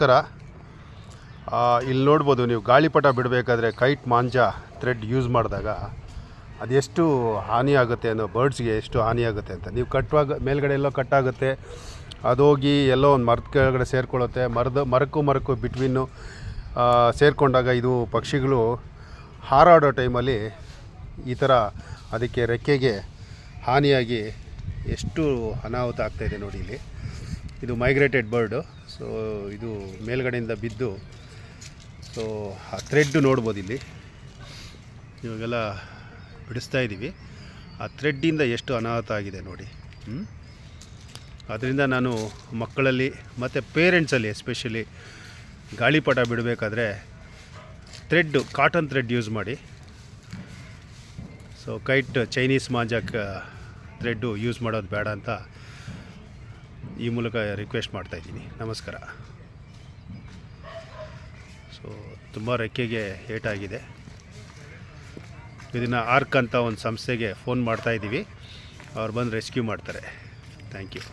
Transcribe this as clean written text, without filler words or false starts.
ನಮಸ್ಕಾರ. ಇಲ್ಲಿ ನೋಡ್ಬೋದು ನೀವು ಗಾಳಿಪಟ ಬಿಡಬೇಕಾದ್ರೆ ಕೈಟ್ ಮಾಂಜಾ ಥ್ರೆಡ್ ಯೂಸ್ ಮಾಡಿದಾಗ ಅದೆಷ್ಟು ಹಾನಿ ಆಗುತ್ತೆ ಅನ್ನೋ, ಬರ್ಡ್ಸ್ಗೆ ಎಷ್ಟು ಹಾನಿ ಆಗುತ್ತೆ ಅಂತ. ನೀವು ಕಟ್ಟುವಾಗ ಮೇಲ್ಗಡೆ ಎಲ್ಲೋ ಕಟ್ಟಾಗುತ್ತೆ, ಅದೋಗಿ ಎಲ್ಲೋ ಒಂದು ಮರದ ಕೆಳಗಡೆ ಸೇರಿಕೊಳ್ಳುತ್ತೆ. ಮರಕ್ಕೂ ಬಿಟ್ವೀನು ಸೇರಿಕೊಂಡಾಗ ಇದು ಪಕ್ಷಿಗಳು ಹಾರಾಡೋ ಟೈಮಲ್ಲಿ ಈ ಥರ ಅದಕ್ಕೆ ರೆಕ್ಕೆಗೆ ಹಾನಿಯಾಗಿ ಎಷ್ಟು ಅನಾಹುತ ಆಗ್ತಾಯಿದೆ ನೋಡಿ. ಇಲ್ಲಿ ಇದು ಮೈಗ್ರೇಟೆಡ್ ಬರ್ಡು. ಸೊ ಇದು ಮೇಲ್ಗಡೆಯಿಂದ ಬಿದ್ದು, ಸೊ ಆ ಥ್ರೆಡ್ ನೋಡ್ಬೋದು ಇಲ್ಲಿ ಇವಾಗೆಲ್ಲ ಬಿಡಿಸ್ತಾ ಇದ್ದೀವಿ. ಆ ಥ್ರೆಡ್ಡಿಂದ ಎಷ್ಟು ಅನಾಹುತ ಆಗಿದೆ ನೋಡಿ. ಅದರಿಂದ ನಾನು ಮಕ್ಕಳಲ್ಲಿ ಮತ್ತು ಪೇರೆಂಟ್ಸಲ್ಲಿ ಎಸ್ಪೆಷಲಿ ಗಾಳಿಪಟ ಬಿಡಬೇಕಾದ್ರೆ ಕಾಟನ್ ಥ್ರೆಡ್ ಯೂಸ್ ಮಾಡಿ. ಸೊ ಕೈಟ್ ಚೈನೀಸ್ ಮಾಂಜಾಕ್ ಥ್ರೆಡ್ಡು ಯೂಸ್ ಮಾಡೋದು ಬೇಡ ಅಂತ ಈ ಮೂಲಕ ರಿಕ್ವೆಸ್ಟ್ ಮಾಡ್ತಾಯಿದ್ದೀನಿ. ನಮಸ್ಕಾರ. ಸೊ ತುಂಬ ರೆಕ್ಕೆಗೆ ಏಟಾಗಿದೆ. ಇದನ್ನು ಆರ್ಕ್ ಅಂತ ಒಂದು ಸಂಸ್ಥೆಗೆ ಫೋನ್ ಮಾಡ್ತಾಯಿದ್ದೀವಿ, ಅವ್ರು ಬಂದು ರೆಸ್ಕ್ಯೂ ಮಾಡ್ತಾರೆ. Thank you.